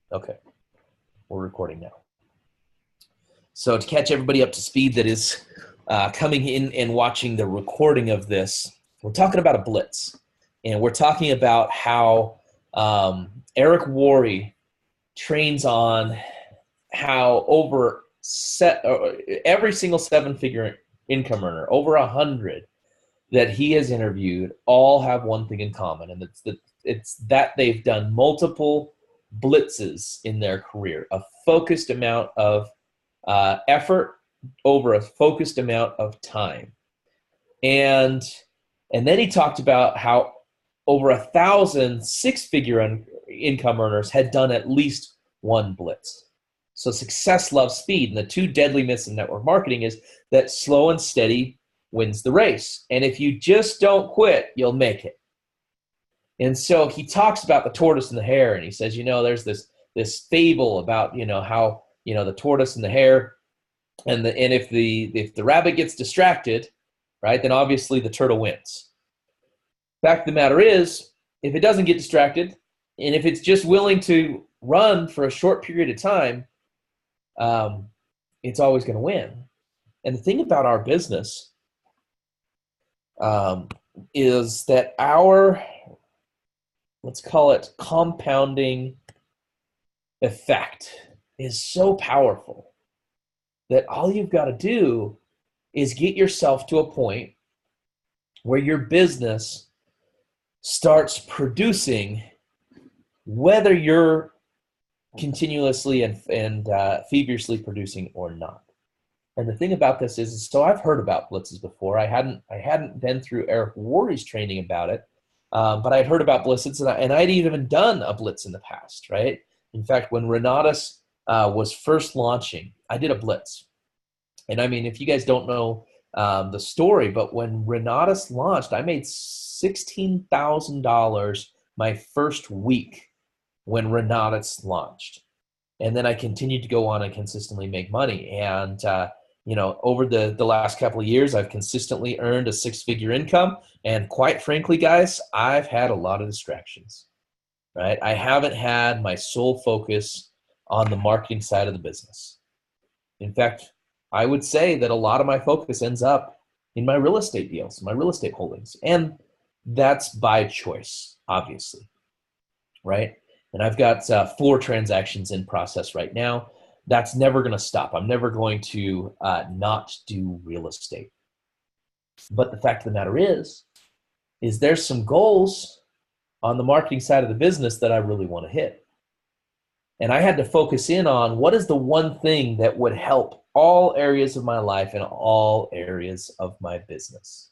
Okay, we're recording now. So to catch everybody up to speed that is coming in and watching the recording of this, we're talking about a blitz. And we're talking about how Eric Worre trains on how every single seven-figure income earner, over 100 that he has interviewed, all have one thing in common, and it's that they've done multiple blitzes in their career, a focused amount of effort over a focused amount of time. And then he talked about how over 1,000 six-figure income earners had done at least one blitz. So success loves speed. And the two deadly myths in network marketing is that slow and steady wins the race. And if you just don't quit, you'll make it. And so he talks about the tortoise and the hare, and he says, there's this fable about, how, the tortoise and the hare, and if the rabbit gets distracted, right, then obviously the turtle wins. Fact of the matter is, if it doesn't get distracted, and if it's just willing to run for a short period of time, it's always going to win. And the thing about our business is that our, let's call it, compounding effect is so powerful that all you've got to do is get yourself to a point where your business starts producing, whether you're continuously and feverishly producing or not. And the thing about this is, so I've heard about blitzes before. I hadn't been through Eric Worre's training about it, but I'd heard about blitzes, and I'd even done a blitz in the past, right? In fact, when Renatus was first launching, I did a blitz. And I mean, if you guys don't know the story, but when Renatus launched, I made $16,000 my first week when Renatus launched. And then I continued to go on and consistently make money. And, over the last couple of years, I've consistently earned a six-figure income. And quite frankly, guys, I've had a lot of distractions, right? I haven't had my sole focus on the marketing side of the business. In fact, I would say that a lot of my focus ends up in my real estate deals, my real estate holdings. And that's by choice, obviously, right? And I've got 4 transactions in process right now. That's never going to stop. I'm never going to not do real estate. But the fact of the matter is there's some goals on the marketing side of the business that I really want to hit. And I had to focus in on what is the one thing that would help all areas of my life and all areas of my business.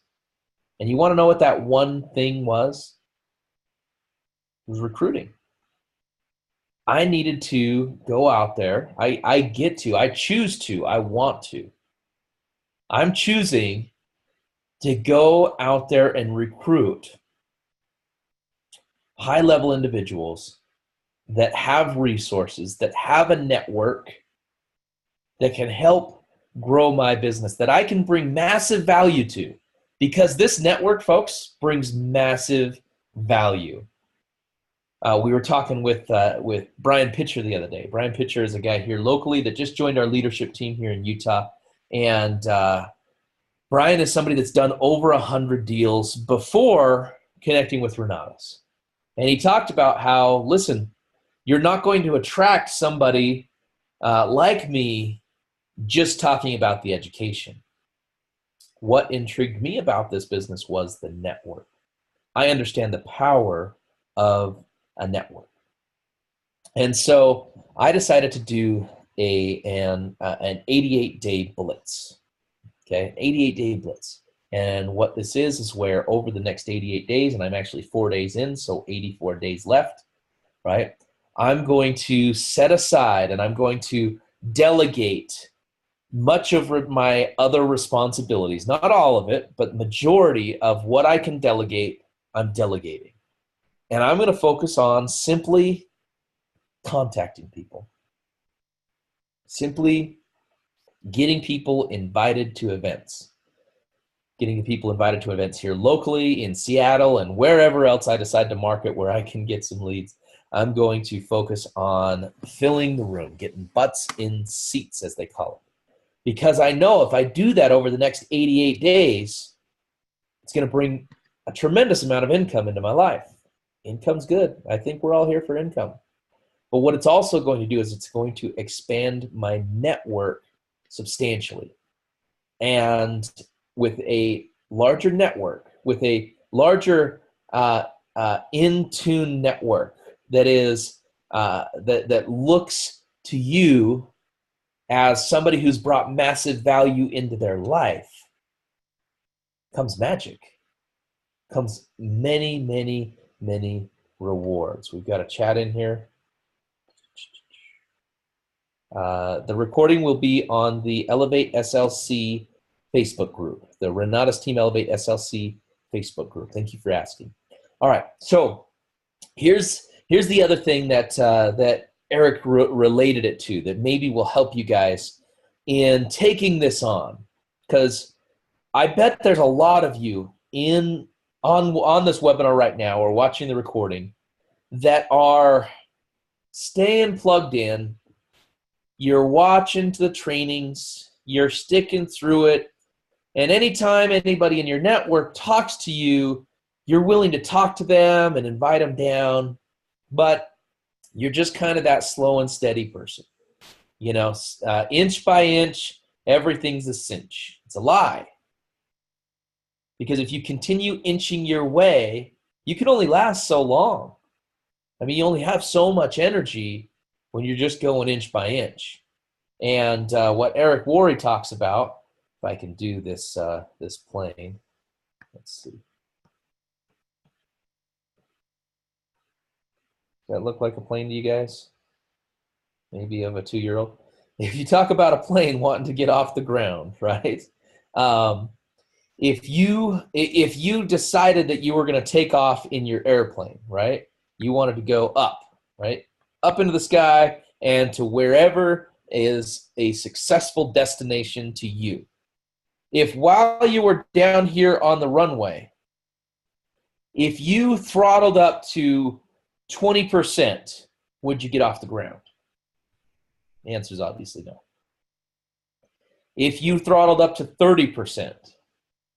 And you want to know what that one thing was? It was recruiting. I needed to go out there. I choose to, I want to. I'm choosing to go out there and recruit high-level individuals that have resources, that have a network that can help grow my business, that I can bring massive value to. Because this network, folks, brings massive value. We were talking with Brian Pitcher the other day. Brian Pitcher is a guy here locally that just joined our leadership team here in Utah. And Brian is somebody that's done over 100 deals before connecting with Renatus. And he talked about how, listen, you're not going to attract somebody like me just talking about the education. What intrigued me about this business was the network. I understand the power of a network. And so I decided to do an 88-day blitz. Okay, an 88-day blitz. And what this is where over the next 88 days, and I'm actually 4 days in, so 84 days left, right? I'm going to set aside and I'm going to delegate much of my other responsibilities, not all of it, but majority of what I can delegate, I'm delegating. And I'm going to focus on simply contacting people, simply getting people invited to events, getting people invited to events here locally in Seattle and wherever else I decide to market where I can get some leads. I'm going to focus on filling the room, getting butts in seats, as they call it. Because I know if I do that over the next 88 days, it's going to bring a tremendous amount of income into my life. Income's good. I think we're all here for income. But what it's also going to do is it's going to expand my network substantially. And with a larger network, with a larger in-tune network that is that looks to you as somebody who's brought massive value into their life, comes magic, comes many, many, many rewards. We've got a chat in here. The recording will be on the Elevate SLC Facebook group, the Renata's Team Elevate SLC Facebook group. Thank you for asking. All right, so here's the other thing that that Eric related it to that maybe will help you guys in taking this on, because I bet there's a lot of you on this webinar right now or watching the recording that are staying plugged in. You're watching the trainings, you're sticking through it, and anytime anybody in your network talks to you, you're willing to talk to them and invite them down, but you're just kind of that slow and steady person. You know, inch by inch, everything's a cinch. It's a lie. Because if you continue inching your way, you can only last so long. I mean, you only have so much energy when you're just going inch by inch. And what Eric Worre talks about, if I can do this, this plane, let's see. Does that look like a plane to you guys? Maybe of a 2-year-old. If you talk about a plane wanting to get off the ground, right? If you decided that you were going to take off in your airplane, right? You wanted to go up, right? Up into the sky and to wherever is a successful destination to you. If while you were down here on the runway, if you throttled up to 20%, would you get off the ground? The answer is obviously no. If you throttled up to 30%,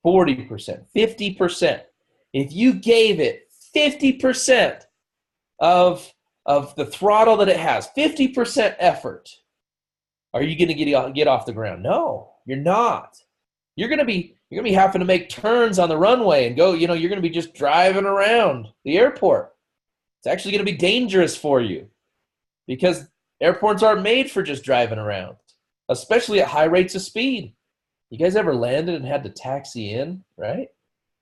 40%, 50%, if you gave it 50% of the throttle that it has, 50% effort, are you going to get off the ground? No, you're not. You're going to be having to make turns on the runway and go, you're going to be just driving around the airport. It's actually going to be dangerous for you because airports aren't made for just driving around, especially at high rates of speed. You guys ever landed and had to taxi in, right?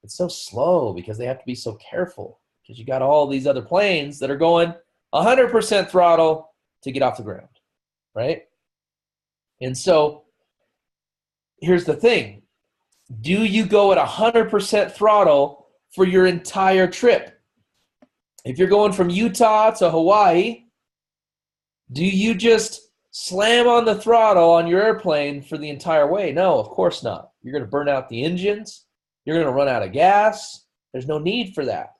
It's so slow because they have to be so careful because you got all these other planes that are going 100% throttle to get off the ground, right? And so here's the thing. Do you go at 100% throttle for your entire trip? If you're going from Utah to Hawaii, do you just slam on the throttle on your airplane for the entire way? No, of course not. You're going to burn out the engines. You're going to run out of gas. There's no need for that.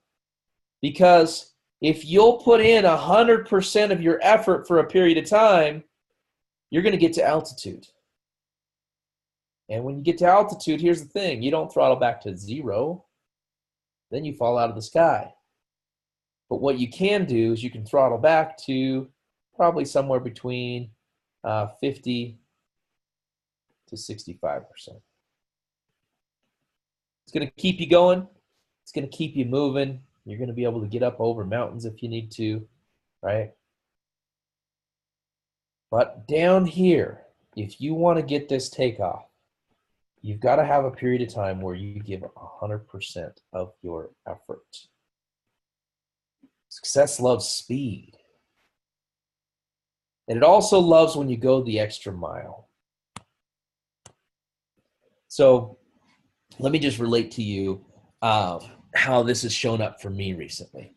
Because if you'll put in 100% of your effort for a period of time, you're going to get to altitude. And when you get to altitude, here's the thing. You don't throttle back to 0. Then you fall out of the sky. But what you can do is you can throttle back to probably somewhere between 50 to 65%. It's going to keep you going. It's going to keep you moving. You're going to be able to get up over mountains if you need to, right? But down here, if you want to get this takeoff, you've got to have a period of time where you give 100% of your effort. Success loves speed. And it also loves when you go the extra mile. So let me just relate to you how this has shown up for me recently.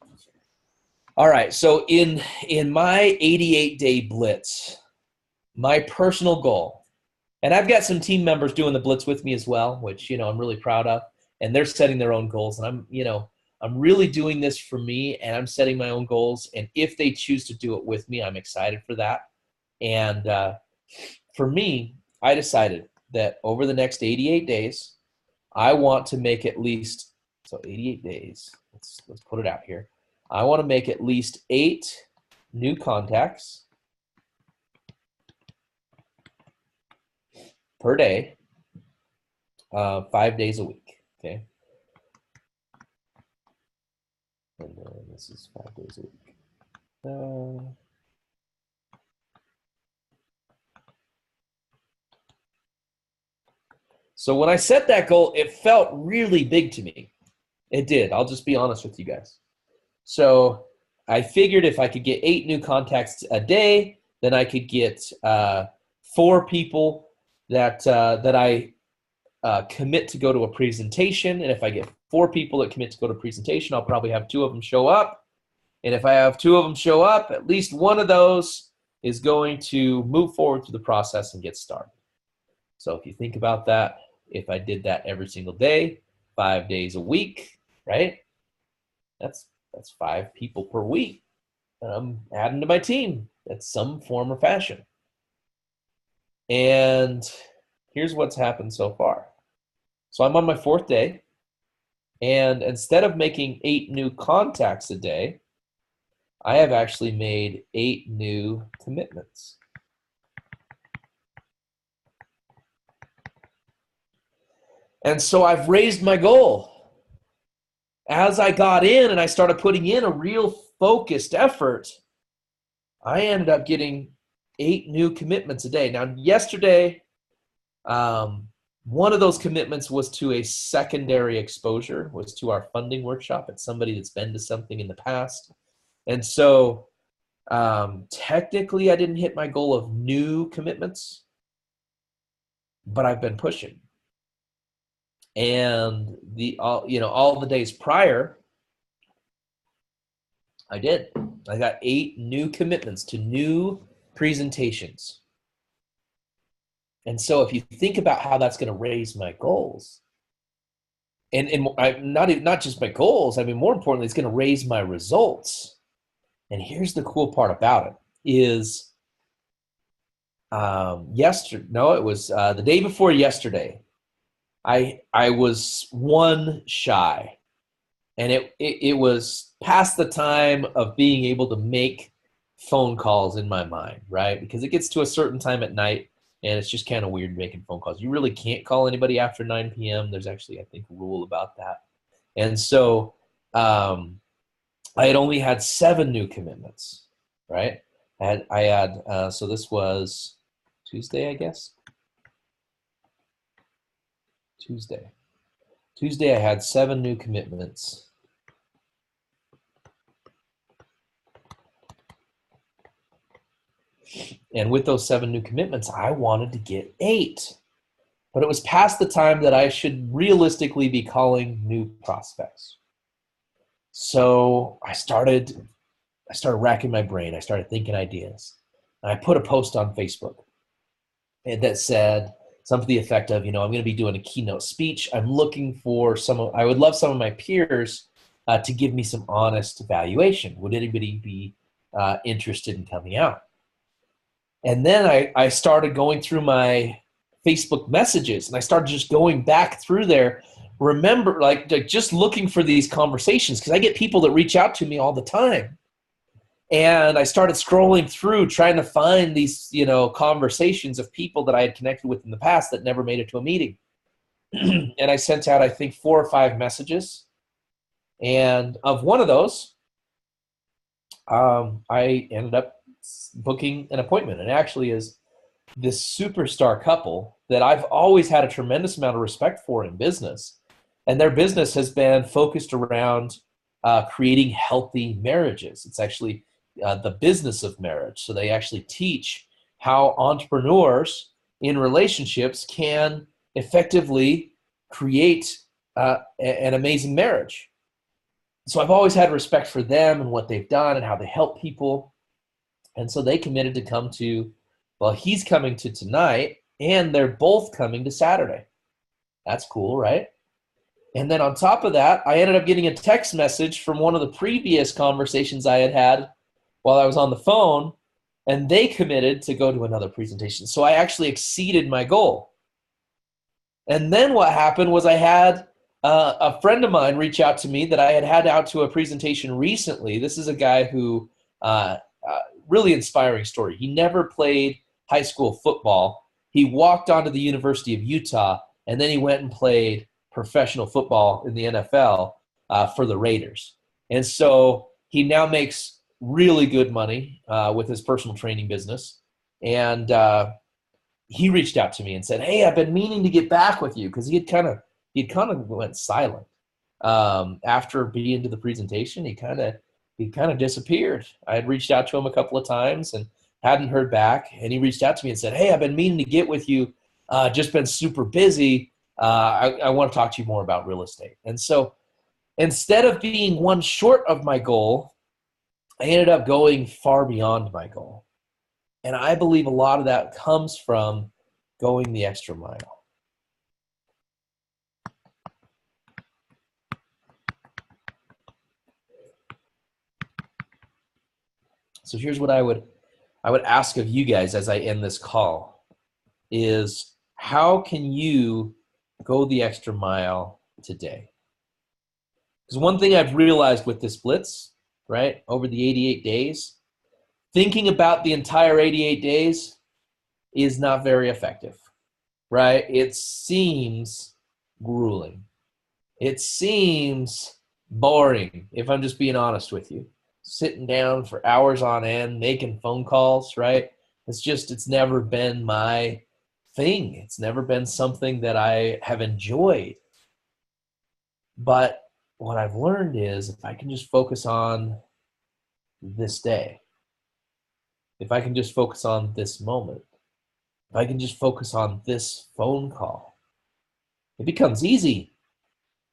All right, so in my 88-day blitz, my personal goal, and I've got some team members doing the blitz with me as well, which I'm really proud of, and they're setting their own goals, and I'm really doing this for me, and I'm setting my own goals. And if they choose to do it with me, I'm excited for that. And for me, I decided that over the next 88 days, I want to make at least, so 88 days, let's put it out here. I want to make at least 8 new contacts per day, 5 days a week, okay? And this is 5 days a week. So when I set that goal, it felt really big to me. It did. I'll just be honest with you guys. So I figured if I could get 8 new contacts a day, then I could get 4 people that I commit to go to a presentation. And if I get 4 people that commit to go to a presentation, I'll probably have 2 of them show up. And if I have 2 of them show up, at least one of those is going to move forward through the process and get started. So if you think about that, if I did that every single day, 5 days a week, right? That's 5 people per week that I'm adding to my team at some form or fashion. And here's what's happened so far. So I'm on my 4th day, and instead of making 8 new contacts a day, I have actually made 8 new commitments. And so I've raised my goal. As I got in and I started putting in a real focused effort, I ended up getting 8 new commitments a day. Now, yesterday, one of those commitments was to a secondary exposure, was to our funding workshop. It's somebody that's been to something in the past. And so technically I didn't hit my goal of new commitments, but I've been pushing. And all the days prior, I did. I got 8 new commitments to new presentations. And so if you think about how that's going to raise my goals, and not just my goals, I mean, more importantly, it's going to raise my results. And here's the cool part about it is it was the day before yesterday, I was 1 shy, and it was past the time of being able to make phone calls in my mind, right? Because it gets to a certain time at night, and it's just kind of weird making phone calls. You really can't call anybody after 9 p.m. There's actually, I think, a rule about that. And so I had only had 7 new commitments, right? So this was Tuesday, I guess. Tuesday, I had 7 new commitments. And with those 7 new commitments, I wanted to get 8. But it was past the time that I should realistically be calling new prospects. So I started racking my brain. I started thinking ideas. And I put a post on Facebook that said something to the effect of, I'm going to be doing a keynote speech. I'm looking for I would love some of my peers to give me some honest evaluation. Would anybody be interested in coming out? And then I started going through my Facebook messages, and I started just going back through there. Remember, like just looking for these conversations, because I get people that reach out to me all the time. And I started scrolling through trying to find these, conversations of people that I had connected with in the past that never made it to a meeting. And I sent out, I think, 4 or 5 messages. And of one of those, I ended up booking an appointment. And it actually is this superstar couple that I've always had a tremendous amount of respect for in business. And their business has been focused around creating healthy marriages. It's actually the business of marriage. So they actually teach how entrepreneurs in relationships can effectively create an amazing marriage. So I've always had respect for them and what they've done and how they help people. And so they committed to come to, he's coming to tonight, and they're both coming to Saturday. That's cool, right? And then on top of that, I ended up getting a text message from one of the previous conversations I had had while I was on the phone, and they committed to go to another presentation. So I actually exceeded my goal. And then what happened was I had a friend of mine reach out to me that I had out to a presentation recently. This is a guy who, really inspiring story. He never played high school football. He walked onto the University of Utah, and then he went and played professional football in the NFL for the Raiders. And so he now makes really good money with his personal training business. And he reached out to me and said, "Hey, I've been meaning to get back with you," because he kind of went silent after being to the presentation. He kind of disappeared. I had reached out to him a couple of times and hadn't heard back. And he reached out to me and said, "Hey, I've been meaning to get with you. Just been super busy. I want to talk to you more about real estate." And so instead of being one short of my goal, I ended up going far beyond my goal. And I believe a lot of that comes from going the extra mile. So here's what I would ask of you guys as I end this call is, how can you go the extra mile today? Because one thing I've realized with this blitz, right, over the 88 days, thinking about the entire 88 days is not very effective, right? It seems grueling. It seems boring, if I'm just being honest with you. Sitting down for hours on end, making phone calls, right? It's never been my thing. It's never been something that I have enjoyed. But what I've learned is, if I can just focus on this day, if I can just focus on this moment, if I can just focus on this phone call, it becomes easy.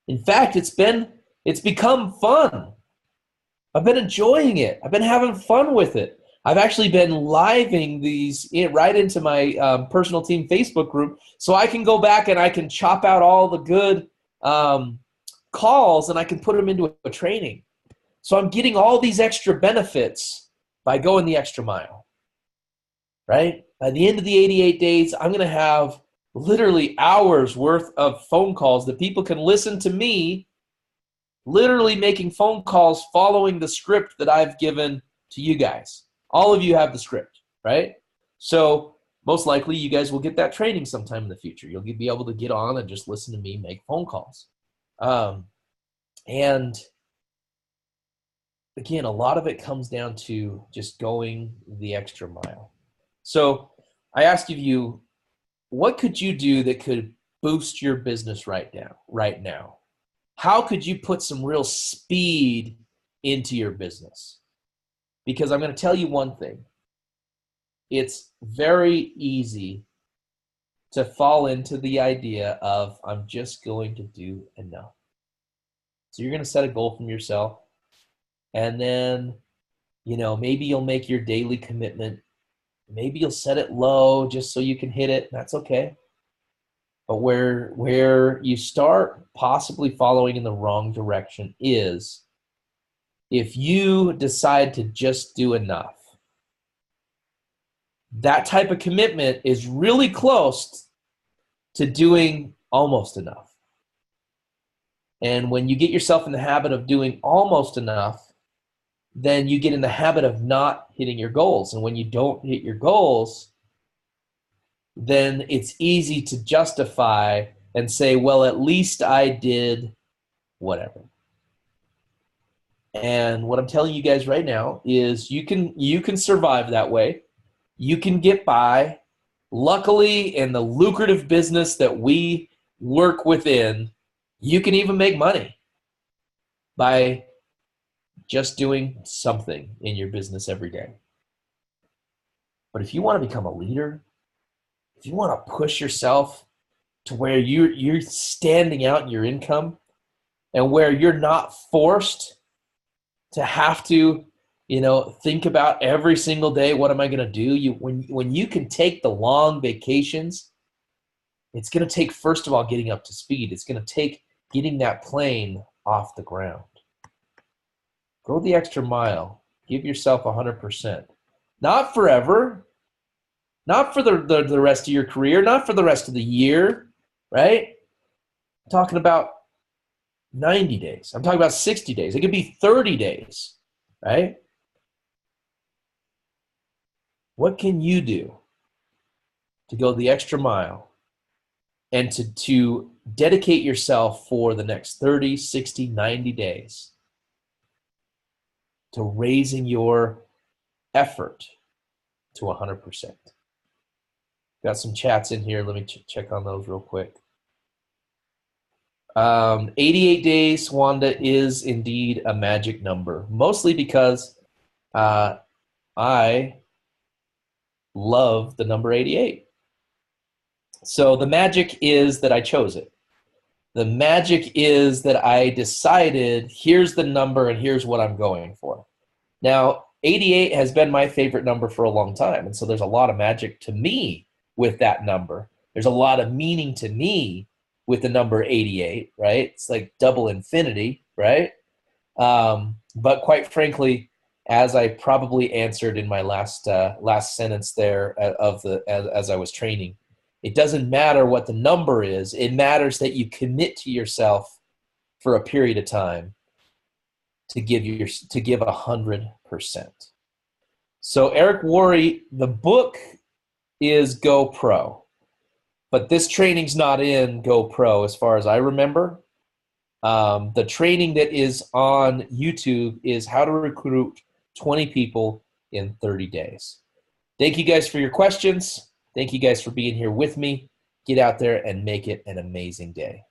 In fact, it's become fun. I've been enjoying it. I've been having fun with it. I've actually been living these right into my personal team Facebook group, so I can go back and I can chop out all the good calls and I can put them into a training. So I'm getting all these extra benefits by going the extra mile, right? By the end of the 88 days, I'm going to have literally hours worth of phone calls that people can listen to me literally making phone calls following the script that I've given to you guys. All of you have the script, right? So most likely you guys will get that training sometime in the future. You'll be able to get on and just listen to me make phone calls. And again, a lot of it comes down to just going the extra mile. So I asked you, what could you do that could boost your business right now? How could you put some real speed into your business? Because I'm going to tell you one thing. It's very easy to fall into the idea of, I'm just going to do enough. So you're going to set a goal from yourself, and then, maybe you'll make your daily commitment. Maybe you'll set it low just so you can hit it. That's okay. But where you start possibly following in the wrong direction is if you decide to just do enough. That type of commitment is really close to doing almost enough. And when you get yourself in the habit of doing almost enough, then you get in the habit of not hitting your goals. And when you don't hit your goals, then it's easy to justify and say, well, at least I did whatever. And what I'm telling you guys right now is you can survive that way. You can get by. Luckily, in the lucrative business that we work within, you can even make money by just doing something in your business every day. But if you want to become a leader, if you want to push yourself to where you're standing out in your income and where you're not forced to have to, think about every single day, what am I going to do? When you can take the long vacations, it's going to take, first of all, getting up to speed. It's going to take getting that plane off the ground. Go the extra mile. Give yourself 100%. Not forever. Not for the rest of your career. Not for the rest of the year, right? I'm talking about 90 days. I'm talking about 60 days. It could be 30 days, right? What can you do to go the extra mile and to dedicate yourself for the next 30, 60, 90 days to raising your effort to 100%? Got some chats in here. Let me check on those real quick. 88 days, Wanda, is indeed a magic number, mostly because I love the number 88. So the magic is that I chose it. The magic is that I decided, here's the number and here's what I'm going for. Now, 88 has been my favorite number for a long time, and so there's a lot of magic to me with that number. There's a lot of meaning to me with the number 88, right? It's like double infinity, right? But quite frankly, as I probably answered in my last sentence there as I was training, it doesn't matter what the number is. It matters that you commit to yourself for a period of time to give 100%. So Eric Worre, the book is Go Pro, but this training's not in Go Pro as far as I remember. The training that is on YouTube is how to recruit 20 people in 30 days. Thank you guys for your questions. Thank you guys for being here with me. Get out there and make it an amazing day.